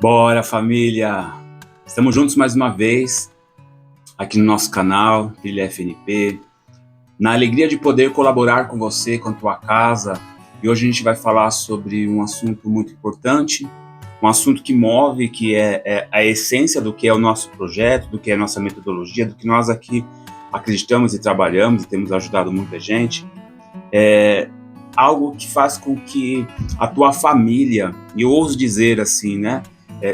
Bora, família! Estamos juntos mais uma vez, aqui no nosso canal, Trilha FNP, na alegria de poder colaborar com você, com a tua casa. E hoje a gente vai falar sobre um assunto muito importante, um assunto que move, que é a essência do que é o nosso projeto, do que é a nossa metodologia, do que nós aqui acreditamos e trabalhamos e temos ajudado muita gente. Algo que faz com que a tua família, e eu ouso dizer assim, né?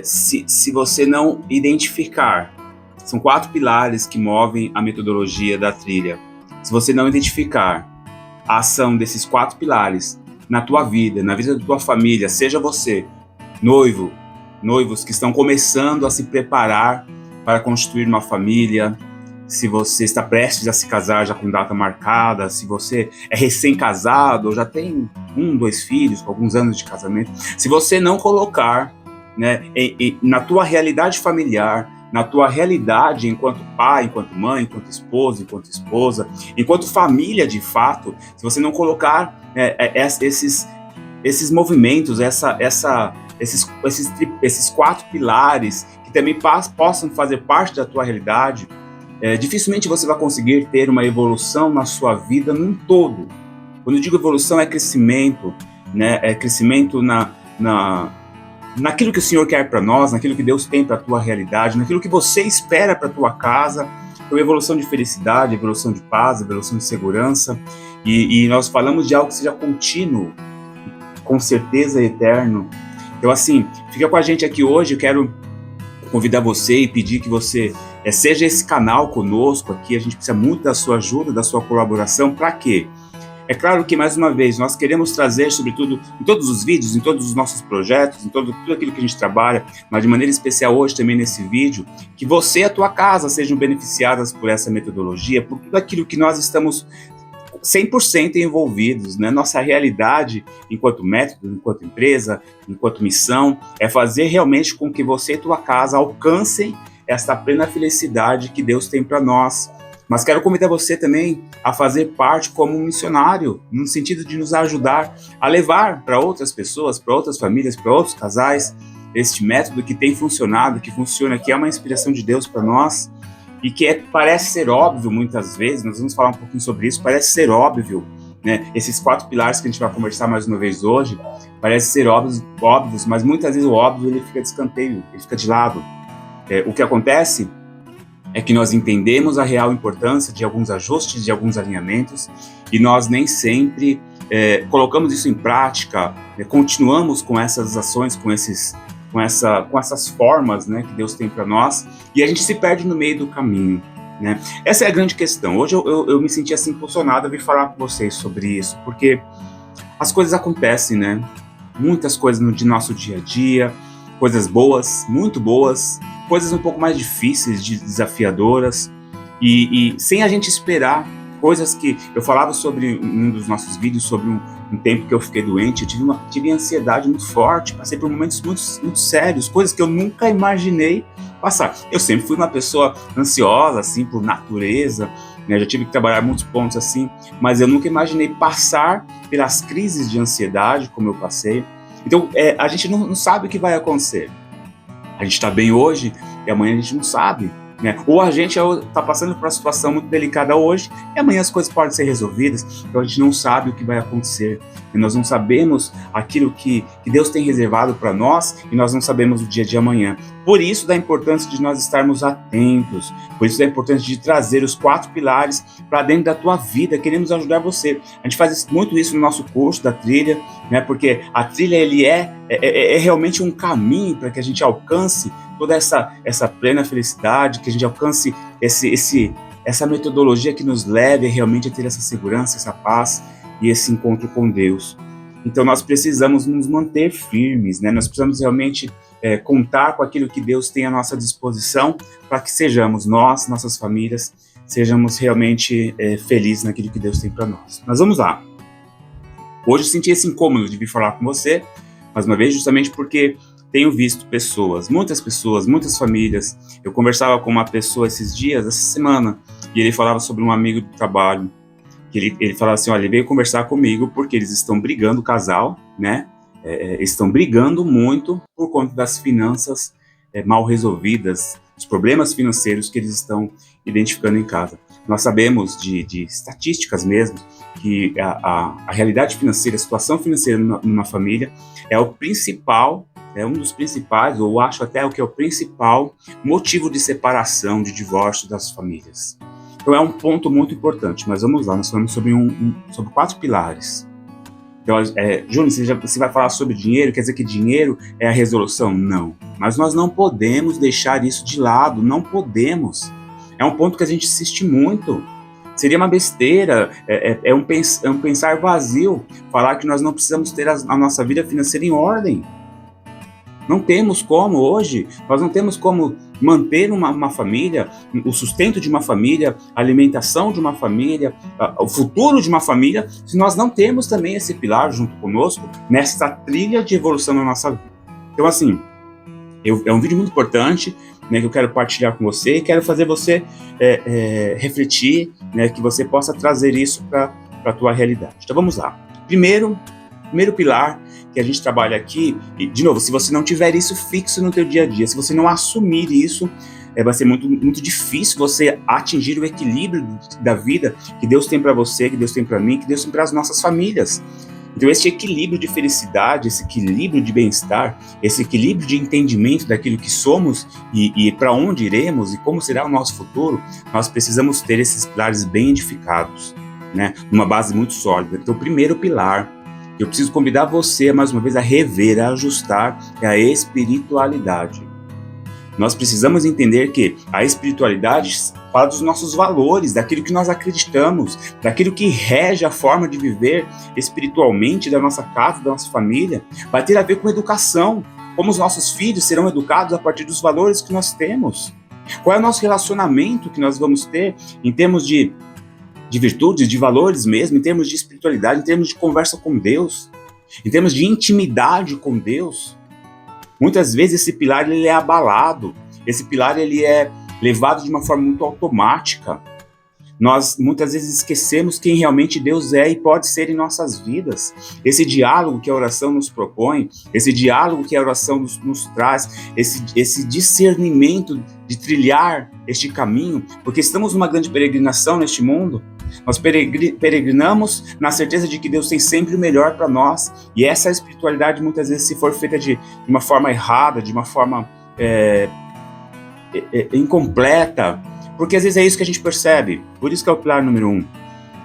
Se você não identificar, são 4 pilares que movem a metodologia da trilha. Se você não identificar a ação desses 4 pilares na tua vida, na vida da tua família, seja você noivos que estão começando a se preparar para constituir uma família, se você está prestes a se casar já com data marcada, se você é recém-casado ou já tem 1, 2 filhos com alguns anos de casamento, se você não colocar, né, na tua realidade familiar, na tua realidade enquanto pai, enquanto mãe, enquanto esposo, enquanto esposa, enquanto família de fato, se você não colocar esses movimentos, esses 4 pilares que também possam fazer parte da tua realidade, dificilmente você vai conseguir ter uma evolução na sua vida num todo. Quando eu digo evolução, é crescimento, né? É crescimento naquilo que o Senhor quer para nós, naquilo que Deus tem para a tua realidade, naquilo que você espera para a tua casa, uma evolução de felicidade, evolução de paz, evolução de segurança, e nós falamos de algo que seja contínuo, com certeza eterno. Então assim, fica com a gente aqui hoje, eu quero convidar você e pedir que você seja esse canal conosco aqui. A gente precisa muito da sua ajuda, da sua colaboração. Para quê? É claro que, mais uma vez, nós queremos trazer, sobretudo, em todos os vídeos, em todos os nossos projetos, em tudo aquilo que a gente trabalha, mas de maneira especial hoje também nesse vídeo, que você e a tua casa sejam beneficiadas por essa metodologia, por tudo aquilo que nós estamos 100% envolvidos, né? Nossa realidade enquanto método, enquanto empresa, enquanto missão, é fazer realmente com que você e tua casa alcancem essa plena felicidade que Deus tem para nós. Mas quero convidar você também a fazer parte como um missionário, no sentido de nos ajudar a levar para outras pessoas, para outras famílias, para outros casais, este método que tem funcionado, que funciona, que é uma inspiração de Deus para nós, e que parece ser óbvio muitas vezes. Nós vamos falar um pouquinho sobre isso, parece ser óbvio, né? Esses 4 pilares que a gente vai conversar mais uma vez hoje, parece ser óbvios, mas muitas vezes o óbvio ele fica de escanteio, ele fica de lado. O que acontece é que nós entendemos a real importância de alguns ajustes, de alguns alinhamentos, e nós nem sempre colocamos isso em prática, continuamos com essas ações, com essas formas, né, que Deus tem para nós, e a gente se perde no meio do caminho, né? Essa é a grande questão. Hoje eu me senti assim impulsionado a vir falar com vocês sobre isso, porque as coisas acontecem, né? Muitas coisas no nosso dia a dia, coisas boas, muito boas, coisas um pouco mais difíceis, desafiadoras, e sem a gente esperar, coisas que eu falava sobre um dos nossos vídeos, sobre um tempo que eu fiquei doente. Eu tive ansiedade muito forte, passei por momentos muito, muito sérios, coisas que eu nunca imaginei passar. Eu sempre fui uma pessoa ansiosa, assim, por natureza, né? Já tive que trabalhar muitos pontos assim, mas eu nunca imaginei passar pelas crises de ansiedade como eu passei. Então, a gente não sabe o que vai acontecer. A gente está bem hoje e amanhã a gente não sabe, né? Ou a gente está passando por uma situação muito delicada hoje e amanhã as coisas podem ser resolvidas, então a gente não sabe o que vai acontecer. E nós não sabemos aquilo que Deus tem reservado para nós, e nós não sabemos o dia de amanhã. Por isso da importância de nós estarmos atentos, por isso da importância de trazer os 4 pilares para dentro da tua vida. Queremos ajudar você. A gente faz muito isso no nosso curso da trilha, né? Porque a trilha ele é realmente um caminho para que a gente alcance toda essa plena felicidade, que a gente alcance essa metodologia que nos leve realmente a ter essa segurança, essa paz e esse encontro com Deus. Então nós precisamos nos manter firmes, né? Nós precisamos realmente contar com aquilo que Deus tem à nossa disposição, para que sejamos nós, nossas famílias, sejamos realmente felizes naquilo que Deus tem para nós. Mas vamos lá. Hoje eu senti esse incômodo de vir falar com você, mais uma vez, justamente porque tenho visto muitas pessoas, muitas famílias. Eu conversava com uma pessoa esses dias, essa semana, e ele falava sobre um amigo do trabalho, que ele falava assim, olha, ele veio conversar comigo porque eles estão brigando, o casal, né? estão brigando muito por conta das finanças mal resolvidas, os problemas financeiros que eles estão identificando em casa. Nós sabemos de estatísticas mesmo que a realidade financeira, a situação financeira numa família é o principal, é um dos principais, ou acho até o que é o principal motivo de separação, de divórcio das famílias. Então é um ponto muito importante, mas vamos lá, nós falamos sobre, sobre 4 pilares. Então, Júnior, você vai falar sobre dinheiro, quer dizer que dinheiro é a resolução? Não, mas nós não podemos deixar isso de lado, não podemos. É um ponto que a gente insiste muito. Seria uma besteira, é um pensar vazio falar que nós não precisamos ter a nossa vida financeira em ordem. Não temos como hoje, nós não temos como manter uma família, o sustento de uma família, a alimentação de uma família, o futuro de uma família, se nós não temos também esse pilar junto conosco nessa trilha de evolução na nossa vida. Então, assim, é um vídeo muito importante, né, que eu quero partilhar com você e quero fazer você refletir, né, que você possa trazer isso para a tua realidade. Então, vamos lá. Primeiro pilar que a gente trabalha aqui, e de novo, se você não tiver isso fixo no teu dia a dia, se você não assumir isso, vai ser muito, muito difícil você atingir o equilíbrio da vida que Deus tem para você, que Deus tem para mim, que Deus tem para as nossas famílias. Então esse equilíbrio de felicidade, esse equilíbrio de bem-estar, esse equilíbrio de entendimento daquilo que somos e para onde iremos e como será o nosso futuro, nós precisamos ter esses pilares bem edificados, né? Numa base muito sólida. Então o primeiro pilar, eu preciso convidar você, mais uma vez, a rever, a ajustar, é a espiritualidade. Nós precisamos entender que a espiritualidade fala dos nossos valores, daquilo que nós acreditamos, daquilo que rege a forma de viver espiritualmente da nossa casa, da nossa família. Vai ter a ver com educação, como os nossos filhos serão educados a partir dos valores que nós temos. Qual é o nosso relacionamento que nós vamos ter em termos de virtudes, de valores mesmo, em termos de espiritualidade, em termos de conversa com Deus, em termos de intimidade com Deus. Muitas vezes esse pilar ele é abalado, esse pilar ele é levado de uma forma muito automática. Nós muitas vezes esquecemos quem realmente Deus é e pode ser em nossas vidas. Esse diálogo que a oração nos propõe, esse diálogo que a oração nos traz, esse discernimento de trilhar este caminho, porque estamos numa grande peregrinação neste mundo. Nós peregrinamos na certeza de que Deus tem sempre o melhor para nós, e essa espiritualidade muitas vezes, se for feita de uma forma errada, de uma forma incompleta, porque às vezes é isso que a gente percebe. Por isso que é o pilar número 1.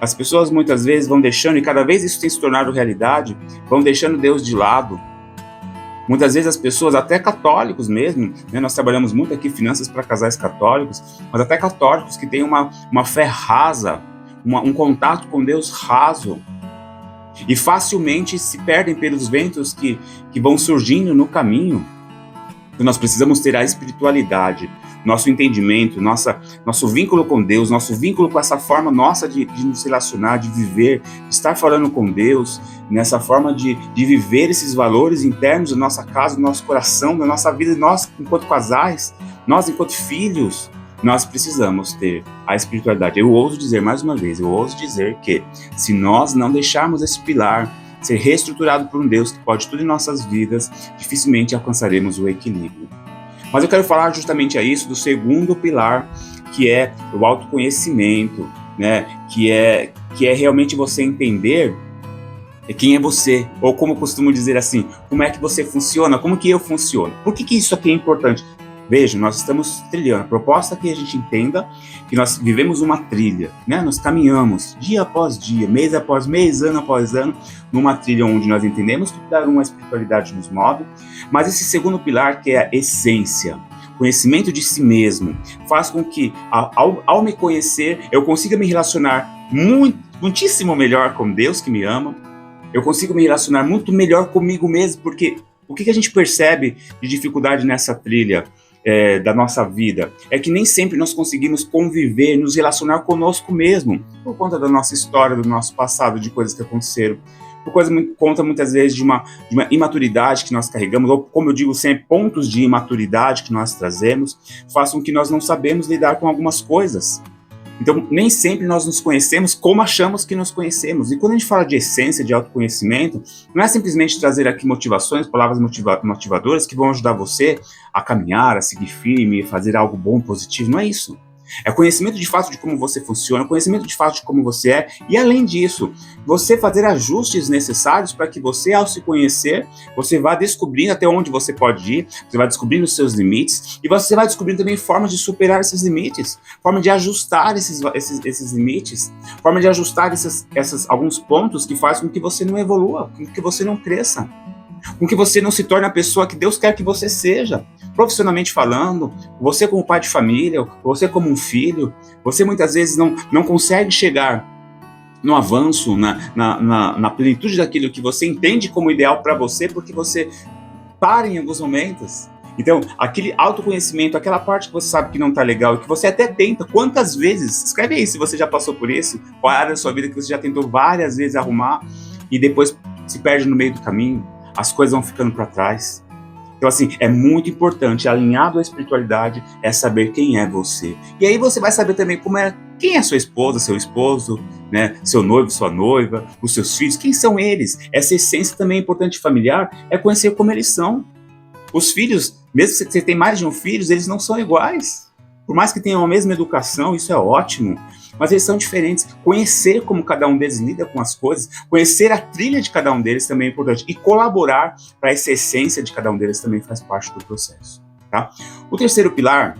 As pessoas muitas vezes vão deixando, e cada vez isso tem se tornado realidade, vão deixando Deus de lado. Muitas vezes as pessoas, até católicos mesmo, né, nós trabalhamos muito aqui finanças para casais católicos, mas até católicos que têm uma fé rasa, um contato com Deus raso, e facilmente se perdem pelos ventos que vão surgindo no caminho. Então nós precisamos ter a espiritualidade, nosso entendimento, nosso vínculo com Deus, nosso vínculo com essa forma nossa de nos relacionar, de viver, de estar falando com Deus, nessa forma de viver esses valores internos da nossa casa, do nosso coração, da nossa vida. Nós, enquanto casais, nós, enquanto filhos, nós precisamos ter a espiritualidade. Eu ouso dizer, mais uma vez, que se nós não deixarmos esse pilar ser reestruturado por um Deus que pode tudo em nossas vidas, dificilmente alcançaremos o equilíbrio. Mas eu quero falar justamente a isso do segundo pilar, que é o autoconhecimento, né? Que é realmente você entender quem é você, ou como eu costumo dizer assim, como é que você funciona, como que eu funciono. Por que isso aqui é importante? Veja, nós estamos trilhando. A proposta é que a gente entenda que nós vivemos uma trilha, né? Nós caminhamos dia após dia, mês após mês, ano após ano, numa trilha onde nós entendemos que dar uma espiritualidade nos move, mas esse segundo pilar, que é a essência, conhecimento de si mesmo, faz com que, ao me conhecer, eu consiga me relacionar muitíssimo melhor com Deus que me ama, eu consigo me relacionar muito melhor comigo mesmo, porque o que a gente percebe de dificuldade nessa trilha da nossa vida é que nem sempre nós conseguimos conviver, nos relacionar conosco mesmo, por conta da nossa história, do nosso passado, de coisas que aconteceram, por conta muitas vezes de uma imaturidade que nós carregamos, ou como eu digo sempre, pontos de imaturidade que nós trazemos, façam que nós não sabemos lidar com algumas coisas. Então, nem sempre nós nos conhecemos como achamos que nos conhecemos. E quando a gente fala de essência, de autoconhecimento, não é simplesmente trazer aqui motivações, palavras motivadoras que vão ajudar você a caminhar, a seguir firme, a fazer algo bom, positivo. Não é isso. É conhecimento de fato de como você funciona, conhecimento de fato de como você é, e além disso, você fazer ajustes necessários para que você, ao se conhecer, você vá descobrindo até onde você pode ir, você vai descobrindo os seus limites, e você vai descobrindo também formas de superar esses limites, forma de ajustar esses limites, forma de ajustar alguns pontos que fazem com que você não evolua, com que você não cresça, com que você não se torne a pessoa que Deus quer que você seja. Profissionalmente falando, você como pai de família, você como um filho, você muitas vezes não consegue chegar no avanço, na plenitude daquilo que você entende como ideal para você, porque você para em alguns momentos. Então, aquele autoconhecimento, aquela parte que você sabe que não está legal e que você até tenta, quantas vezes, escreve aí se você já passou por isso, qual é a área da sua vida que você já tentou várias vezes arrumar e depois se perde no meio do caminho, as coisas vão ficando para trás. Então, assim, é muito importante, alinhado à espiritualidade, é saber quem é você. E aí você vai saber também quem é sua esposa, seu esposo, né? Seu noivo, sua noiva, os seus filhos, quem são eles? Essa essência também é importante familiar, é conhecer como eles são. Os filhos, mesmo que você tenha mais de um filho, eles não são iguais. Por mais que tenham a mesma educação, isso é ótimo, mas eles são diferentes. Conhecer como cada um deles lida com as coisas, conhecer a trilha de cada um deles também é importante. E colaborar para essa essência de cada um deles também faz parte do processo. Tá? O terceiro pilar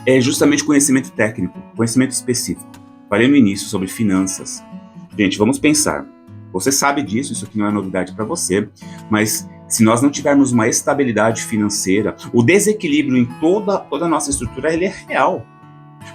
é justamente conhecimento técnico, conhecimento específico. Falei no início sobre finanças. Gente, vamos pensar. Você sabe disso, isso aqui não é novidade para você, mas se nós não tivermos uma estabilidade financeira, o desequilíbrio em toda a nossa estrutura, ele é real.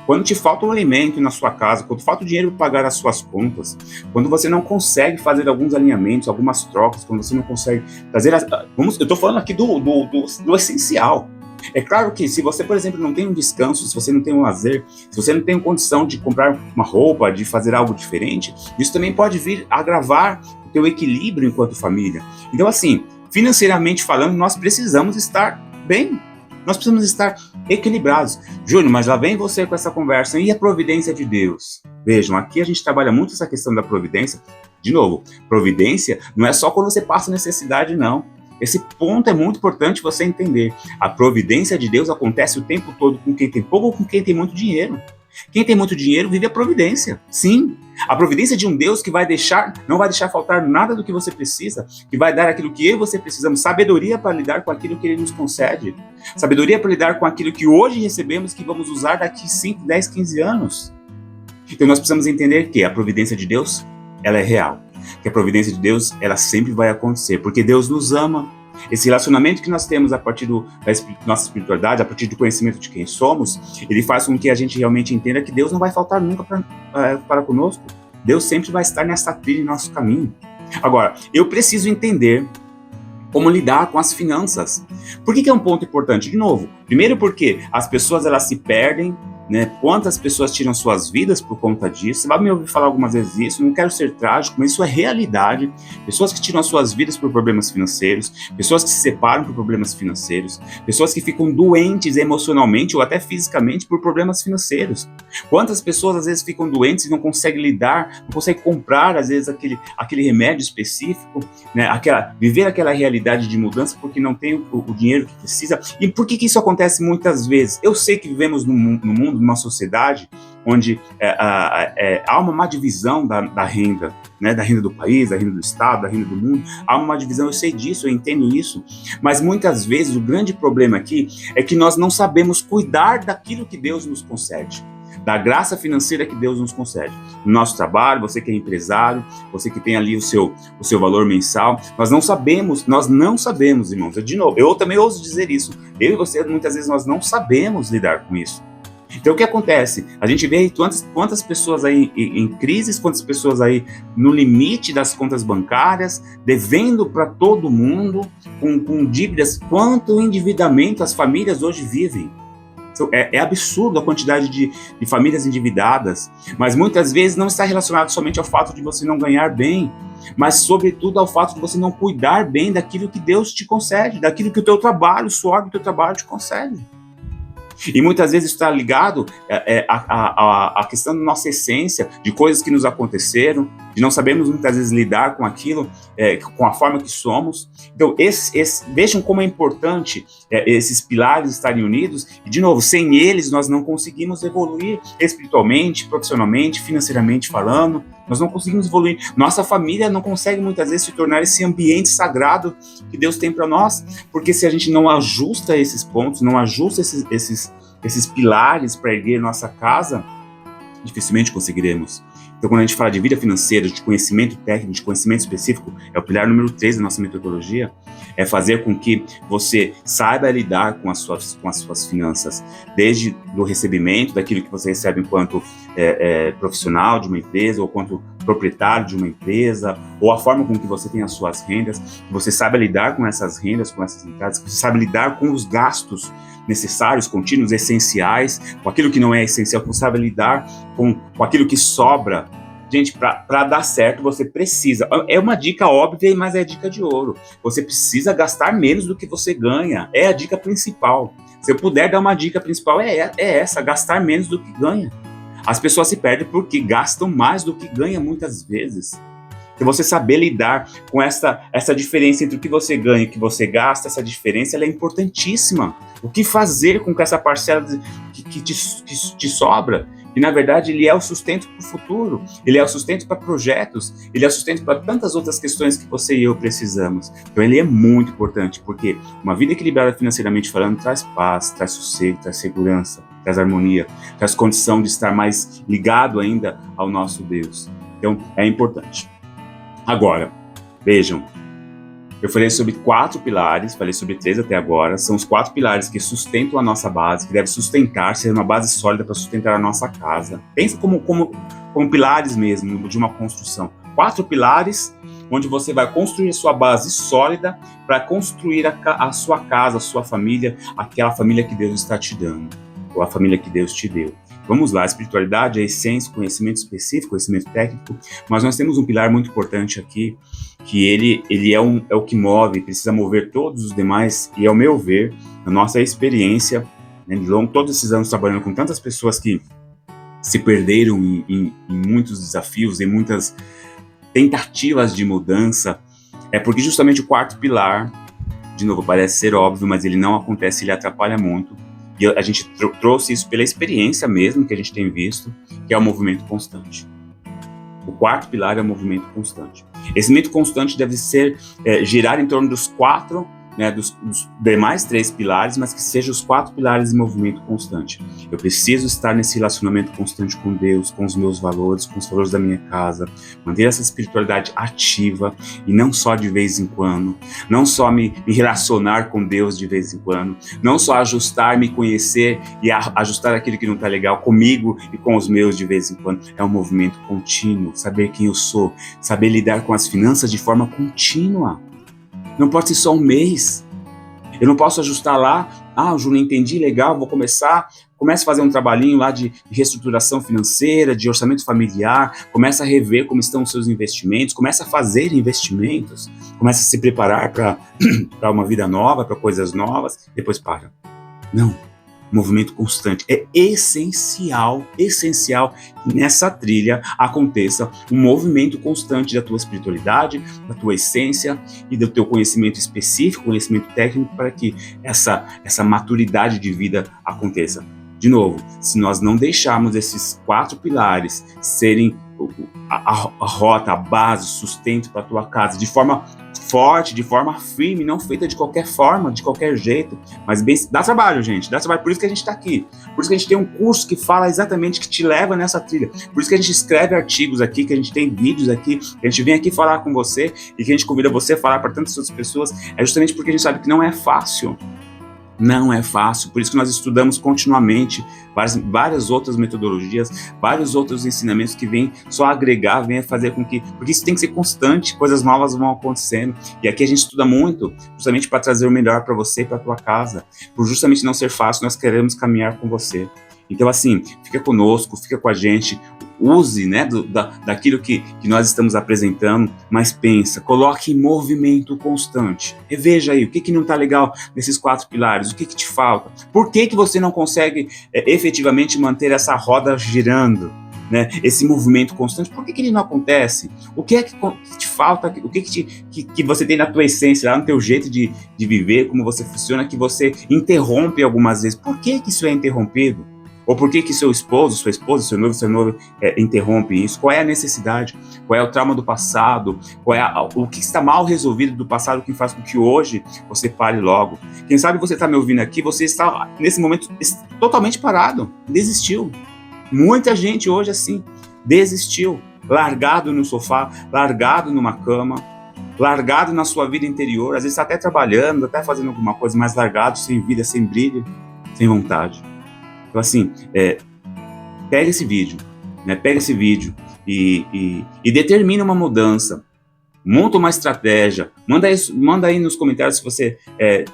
Quando te falta um alimento na sua casa, quando falta o dinheiro para pagar as suas contas, quando você não consegue fazer alguns alinhamentos, algumas trocas, quando você não consegue fazer... eu estou falando aqui do essencial. É claro que se você, por exemplo, não tem um descanso, se você não tem um lazer, se você não tem condição de comprar uma roupa, de fazer algo diferente, isso também pode vir a agravar o teu equilíbrio enquanto família. Então, assim, financeiramente falando, nós precisamos estar bem. Nós precisamos estar equilibrados. Júnior, mas lá vem você com essa conversa. E a providência de Deus? Vejam, aqui a gente trabalha muito essa questão da providência. De novo, providência não é só quando você passa necessidade, não. Esse ponto é muito importante você entender. A providência de Deus acontece o tempo todo com quem tem pouco ou com quem tem muito dinheiro. Quem tem muito dinheiro vive a providência. Sim, a providência de um Deus que não vai deixar faltar nada do que você precisa, que vai dar aquilo que eu e você precisamos, sabedoria para lidar com aquilo que Ele nos concede, sabedoria para lidar com aquilo que hoje recebemos, que vamos usar daqui 5, 10, 15 anos. Então nós precisamos entender que a providência de Deus, ela é real. Que a providência de Deus, ela sempre vai acontecer, porque Deus nos ama. Esse relacionamento que nós temos a partir da nossa espiritualidade, a partir do conhecimento de quem somos, ele faz com que a gente realmente entenda que Deus não vai faltar nunca para conosco. Deus sempre vai estar nessa trilha, em nosso caminho. Agora, eu preciso entender como lidar com as finanças. Por que é um ponto importante? De novo, primeiro porque as pessoas elas se perdem, né? Quantas pessoas tiram suas vidas por conta disso? Você vai me ouvir falar algumas vezes isso, não quero ser trágico, mas isso é realidade. Pessoas que tiram suas vidas por problemas financeiros, pessoas que se separam por problemas financeiros, pessoas que ficam doentes emocionalmente ou até fisicamente por problemas financeiros. Quantas pessoas às vezes ficam doentes e não conseguem lidar, não conseguem comprar às vezes aquele remédio específico, né? Viver aquela realidade de mudança porque não tem o dinheiro que precisa. E por que isso acontece muitas vezes? Eu sei que vivemos no mundo, numa sociedade onde há uma má divisão da renda, né, da renda do país, da renda do estado, da renda do mundo. Há uma má divisão, eu sei disso, eu entendo isso, mas muitas vezes o grande problema aqui é que nós não sabemos cuidar daquilo que Deus nos concede, da graça financeira que Deus nos concede. No nosso trabalho, você que é empresário, você que tem ali o seu valor mensal, nós não sabemos, irmãos. De novo, eu também ouso dizer isso. Eu e você, muitas vezes, nós não sabemos lidar com isso. Então, o que acontece? A gente vê quantas pessoas aí em crises, quantas pessoas aí no limite das contas bancárias, devendo para todo mundo, com dívidas, quanto endividamento as famílias hoje vivem. É absurdo a quantidade de famílias endividadas, mas muitas vezes não está relacionado somente ao fato de você não ganhar bem, mas sobretudo ao fato de você não cuidar bem daquilo que Deus te concede, daquilo que o teu trabalho, o suor do teu trabalho te concede. E muitas vezes isso está ligado à questão da nossa essência, de coisas que nos aconteceram, de não sabermos muitas vezes lidar com aquilo, com a forma que somos. Então, vejam como é importante esses pilares estarem unidos, e de novo, sem eles nós não conseguimos evoluir espiritualmente, profissionalmente, financeiramente falando, nós não conseguimos evoluir. Nossa família não consegue muitas vezes se tornar esse ambiente sagrado que Deus tem para nós, porque se a gente não ajusta esses pontos, não ajusta esses pilares para erguer nossa casa, dificilmente conseguiremos. Então, quando a gente fala de vida financeira, de conhecimento técnico, de conhecimento específico, é o pilar número 3 da nossa metodologia, é fazer com que você saiba lidar com as suas finanças, desde o recebimento, daquilo que você recebe enquanto profissional de uma empresa, ou quanto proprietário de uma empresa, ou a forma com que você tem as suas rendas, que você saiba lidar com essas rendas, com essas entradas, que você saiba lidar com os gastos necessários, contínuos, essenciais, com aquilo que não é essencial, que você saiba lidar com aquilo que sobra. Gente, para dar certo, você precisa... É uma dica óbvia, mas é a dica de ouro. Você precisa gastar menos do que você ganha. É a dica principal. Se eu puder dar uma dica principal, é essa, gastar menos do que ganha. As pessoas se perdem porque gastam mais do que ganham muitas vezes. Então, você saber lidar com essa diferença entre o que você ganha e o que você gasta, essa diferença ela é importantíssima. O que fazer com que essa parcela que te sobra? E, na verdade, ele é o sustento para o futuro, ele é o sustento para projetos, ele é o sustento para tantas outras questões que você e eu precisamos. Então, ele é muito importante, porque uma vida equilibrada financeiramente falando traz paz, traz sossego, traz segurança, traz harmonia, traz condição de estar mais ligado ainda ao nosso Deus. Então, é importante. Agora, vejam, eu falei sobre 4 pilares, falei sobre 3 até agora, são os 4 pilares que sustentam a nossa base, que deve sustentar, ser uma base sólida para sustentar a nossa casa. Pensa como pilares mesmo, de uma construção. 4 pilares, onde você vai construir a sua base sólida para construir a sua casa, a sua família, aquela família que Deus está te dando, ou a família que Deus te deu. Vamos lá, a espiritualidade, a essência, conhecimento específico, conhecimento técnico, mas nós temos um pilar muito importante aqui, que ele é o que move, precisa mover todos os demais, e ao meu ver, na nossa experiência, né, todos esses anos trabalhando com tantas pessoas que se perderam em muitos desafios, em muitas tentativas de mudança, é porque justamente o 4º pilar, de novo, parece ser óbvio, mas ele não acontece, ele atrapalha muito. E a gente trouxe isso pela experiência mesmo que a gente tem visto, que é o movimento constante. O 4º pilar é o movimento constante. Esse movimento constante deve girar em torno dos 4, né, dos demais 3 pilares, mas que sejam os 4 pilares em movimento constante. Eu preciso estar nesse relacionamento constante com Deus, com os meus valores, com os valores da minha casa, manter essa espiritualidade ativa e não só de vez em quando, não só me relacionar com Deus de vez em quando, não só ajustar, me conhecer e ajustar aquilo que não está legal comigo e com os meus de vez em quando. É um movimento contínuo, saber quem eu sou, saber lidar com as finanças de forma contínua. Não pode ser só um mês. Eu não posso ajustar lá, Júnior, entendi, legal, comece a fazer um trabalhinho lá de reestruturação financeira, de orçamento familiar, começa a rever como estão os seus investimentos, começa a fazer investimentos, começa a se preparar para uma vida nova, para coisas novas, depois para. Não. Movimento constante. É essencial que nessa trilha aconteça um movimento constante da tua espiritualidade, da tua essência e do teu conhecimento específico, conhecimento técnico, para que essa maturidade de vida aconteça. De novo, se nós não deixarmos esses 4 pilares serem a rota, a base, o sustento para a tua casa, de forma forte, de forma firme, não feita de qualquer forma, de qualquer jeito, mas bem, dá trabalho, gente, dá trabalho, por isso que a gente está aqui, por isso que a gente tem um curso que fala exatamente, que te leva nessa trilha, por isso que a gente escreve artigos aqui, que a gente tem vídeos aqui, que a gente vem aqui falar com você, e que a gente convida você a falar para tantas outras pessoas, é justamente porque a gente sabe que não é fácil. Não é fácil, por isso que nós estudamos continuamente várias outras metodologias, vários outros ensinamentos que vêm só agregar, vêm fazer com que... Porque isso tem que ser constante, coisas novas vão acontecendo. E aqui a gente estuda muito, justamente para trazer o melhor para você e para a tua casa. Por justamente não ser fácil, nós queremos caminhar com você. Então, assim, fica conosco, fica com a gente, use, né, daquilo que nós estamos apresentando, mas pensa, coloque em movimento constante. Reveja aí, o que não está legal nesses 4 pilares, o que te falta, por que você não consegue efetivamente manter essa roda girando, né, esse movimento constante, por que ele não acontece? O que é que te falta, o que você tem na tua essência, lá no teu jeito de viver, como você funciona, que você interrompe algumas vezes, por que isso é interrompido? Ou por que seu esposo, sua esposa, seu noivo interrompe isso? Qual é a necessidade? Qual é o trauma do passado? Qual é o que está mal resolvido do passado que faz com que hoje você pare logo? Quem sabe você está me ouvindo aqui, você está nesse momento totalmente parado, desistiu. Muita gente hoje assim, desistiu, largado no sofá, largado numa cama, largado na sua vida interior, às vezes está até trabalhando, até fazendo alguma coisa, mas largado, sem vida, sem brilho, sem vontade. Então, assim, pega esse vídeo, né? Pega esse vídeo e determina uma mudança. Monta uma estratégia. Manda aí nos comentários se você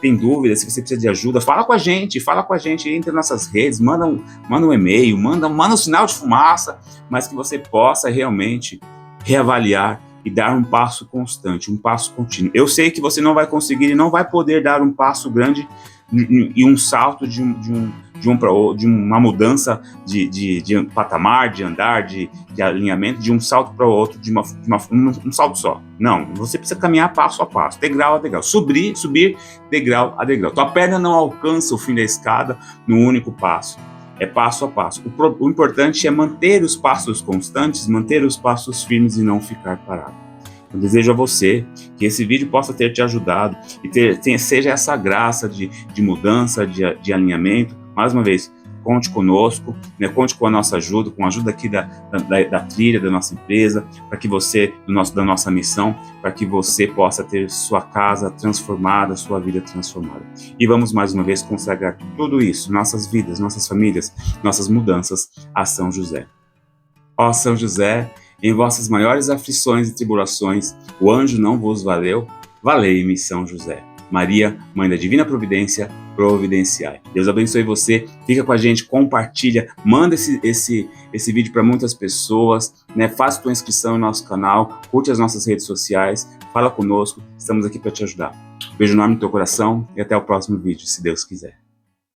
tem dúvidas, se você precisa de ajuda. Fala com a gente, entre nas nossas redes, manda um e-mail, manda um sinal de fumaça, mas que você possa realmente reavaliar e dar um passo constante, um passo contínuo. Eu sei que você não vai conseguir e não vai poder dar um passo grande e um salto de uma mudança de patamar, de andar, de alinhamento, de um salto para o outro, um salto só. Não, você precisa caminhar passo a passo, degrau a degrau, subir degrau a degrau. Tua perna não alcança o fim da escada no único passo, é passo a passo. O importante é manter os passos constantes, manter os passos firmes e não ficar parado. Eu desejo a você que esse vídeo possa ter te ajudado e seja essa graça de mudança, de alinhamento. Mais uma vez, conte conosco, né? Conte com a nossa ajuda, com a ajuda aqui da trilha, da nossa empresa, para que você, da nossa missão, para que você possa ter sua casa transformada, sua vida transformada. E vamos mais uma vez consagrar tudo isso, nossas vidas, nossas famílias, nossas mudanças a São José. Ó São José, em vossas maiores aflições e tribulações, o anjo não vos valeu? Valei-me, São José. Maria, Mãe da Divina Providência, providenciai. Deus abençoe você, fica com a gente, compartilha, manda esse vídeo para muitas pessoas, né? Faça tua inscrição no nosso canal, curte as nossas redes sociais, fala conosco, estamos aqui para te ajudar. Beijo enorme no teu coração e até o próximo vídeo, se Deus quiser.